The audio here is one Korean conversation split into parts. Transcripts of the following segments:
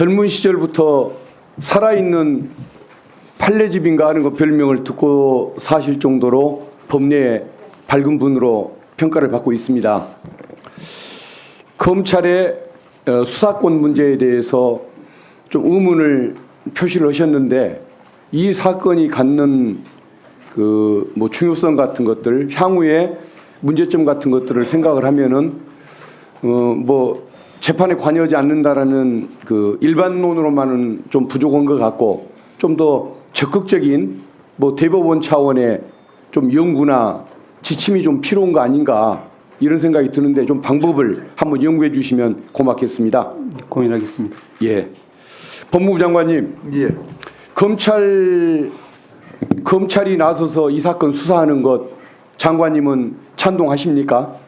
젊은 시절부터 살아있는 판례집인가 하는 그 별명을 듣고 사실 정도로 법내에 밝은 분으로 평가를 받고 있습니다. 검찰의 수사권 문제에 대해서 좀 의문을 표시를 하셨는데, 이 사건이 갖는 뭐 중요성 같은 것들, 향후에 문제점 같은 것들을 생각을 하면은 뭐 재판에 관여하지 않는다라는 그 일반론으로만은 좀 부족한 것 같고, 좀 더 적극적인 뭐 대법원 차원의 좀 연구나 지침이 좀 필요한 거 아닌가, 이런 생각이 드는데 좀 방법을 한번 연구해 주시면 고맙겠습니다. 고민하겠습니다. 예. 법무부 장관님. 예. 검찰이 나서서 이 사건 수사하는 것 장관님은 찬동하십니까?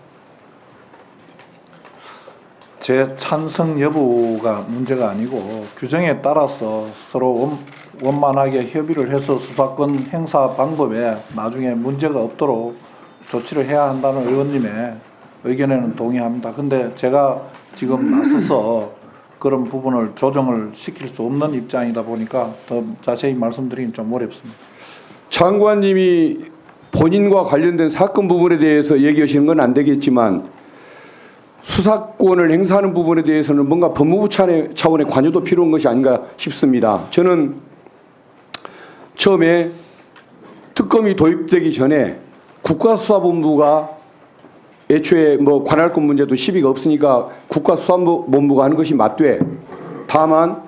제 찬성 여부가 문제가 아니고 규정에 따라서 서로 원만하게 협의를 해서 수사권 행사 방법에 나중에 문제가 없도록 조치를 해야 한다는 의원님의 의견에는 동의합니다. 근데 제가 지금 나서서 그런 부분을 조정을 시킬 수 없는 입장이다 보니까 더 자세히 말씀드리긴 좀 어렵습니다. 장관님이 본인과 관련된 사건 부분에 대해서 얘기하시는 건 안 되겠지만, 수사권을 행사하는 부분에 대해서는 뭔가 법무부 차원의 관여도 필요한 것이 아닌가 싶습니다. 저는 처음에 특검이 도입되기 전에 국가수사본부가 애초에 뭐 관할권 문제도 시비가 없으니까 국가수사본부가 하는 것이 맞되, 다만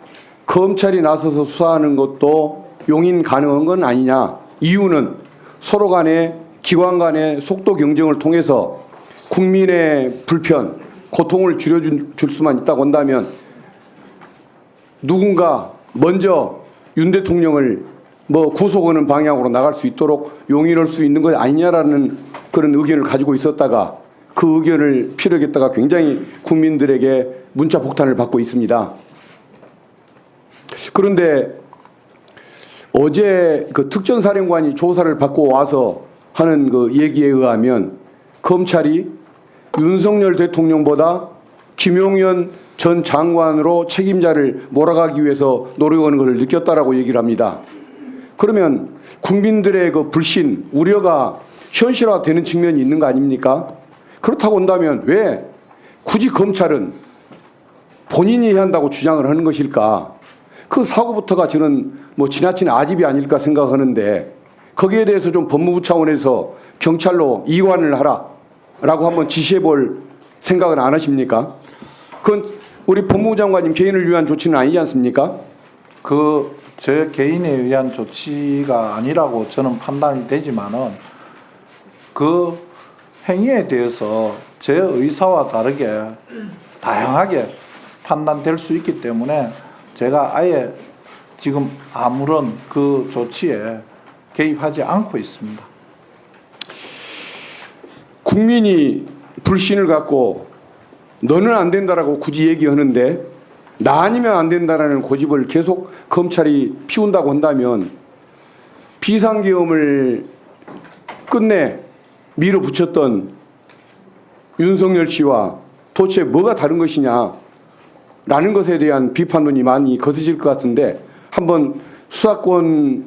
검찰이 나서서 수사하는 것도 용인 가능한 건 아니냐. 이유는 서로 간의 기관 간의 속도 경쟁을 통해서 국민의 불편, 고통을 줄여줄 수만 있다고 한다면 누군가 먼저 윤 대통령을 뭐 구속하는 방향으로 나갈 수 있도록 용인할 수 있는 것 아니냐라는 그런 의견을 가지고 있었다가, 그 의견을 피력했다가 굉장히 국민들에게 문자 폭탄을 받고 있습니다. 그런데 어제 그 특전사령관이 조사를 받고 와서 하는 그 얘기에 의하면 검찰이 윤석열 대통령보다 김용현 전 장관으로 책임자를 몰아가기 위해서 노력하는 것을 느꼈다라고 얘기를 합니다. 그러면 국민들의 그 불신, 우려가 현실화되는 측면이 있는 거 아닙니까? 그렇다고 한다면 왜 굳이 검찰은 본인이 해야 한다고 주장을 하는 것일까? 그 사고부터가 저는 뭐 지나친 아집이 아닐까 생각하는데, 거기에 대해서 좀 법무부 차원에서 경찰로 이관을 하라라고 한번 지시해 볼 생각은 안 하십니까? 그건 우리 법무부 장관님 개인을 위한 조치는 아니지 않습니까? 제 개인에 의한 조치가 아니라고 저는 판단이 되지만은, 그 행위에 대해서 제 의사와 다르게 다양하게 판단될 수 있기 때문에 제가 아예 지금 아무런 그 조치에 개입하지 않고 있습니다. 국민이 불신을 갖고 너는 안 된다라고 굳이 얘기하는데, 나 아니면 안 된다라는 고집을 계속 검찰이 피운다고 한다면 비상계엄을 끝내 밀어붙였던 윤석열 씨와 도대체 뭐가 다른 것이냐라는 것에 대한 비판론이 많이 거세질 것 같은데, 한번 수사권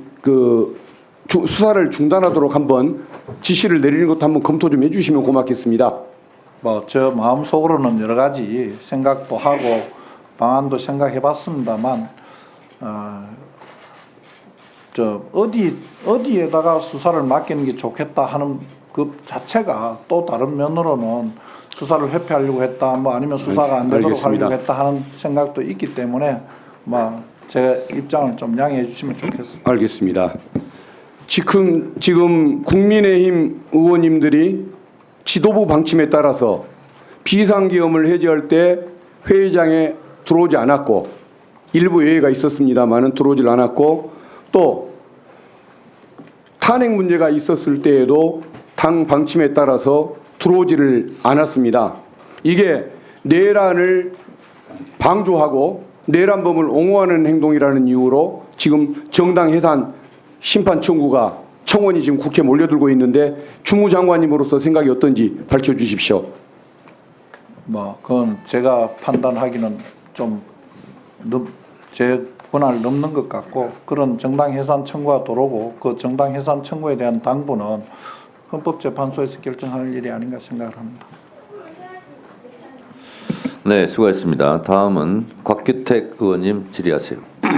수사를 중단하도록 한번 지시를 내리는 것도 한번 검토 좀 해주시면 고맙겠습니다. 뭐 저 마음속으로는 여러 가지 생각도 하고 방안도 생각해봤습니다만, 어디에다가 수사를 맡기는 게 좋겠다 하는 그 자체가 또 다른 면으로는 수사를 회피하려고 했다, 뭐 아니면 수사가 안 되도록 알겠습니다. 하려고 했다 하는 생각도 있기 때문에 뭐 제 입장을 좀 양해해 주시면 좋겠습니다. 알겠습니다. 지금 국민의힘 의원님들이 지도부 방침에 따라서 비상계엄을 해제할 때 회의장에 들어오지 않았고, 일부 예외가 있었습니다만은 들어오질 않았고, 또 탄핵 문제가 있었을 때에도 당 방침에 따라서 들어오지를 않았습니다. 이게 내란을 방조하고 내란범을 옹호하는 행동이라는 이유로 지금 정당 해산 심판 청원이 지금 국회에 몰려들고 있는데, 주무장관님으로서 생각이 어떤지 밝혀주십시오. 뭐 그건 제가 판단하기는 좀 제 권한을 넘는 것 같고 그런 정당 해산 청구가 도로고 그 정당 해산 청구에 대한 당부는 헌법재판소에서 결정할 일이 아닌가 생각을 합니다. 네, 수고하셨습니다. 다음은 곽규택 의원님 질의하세요.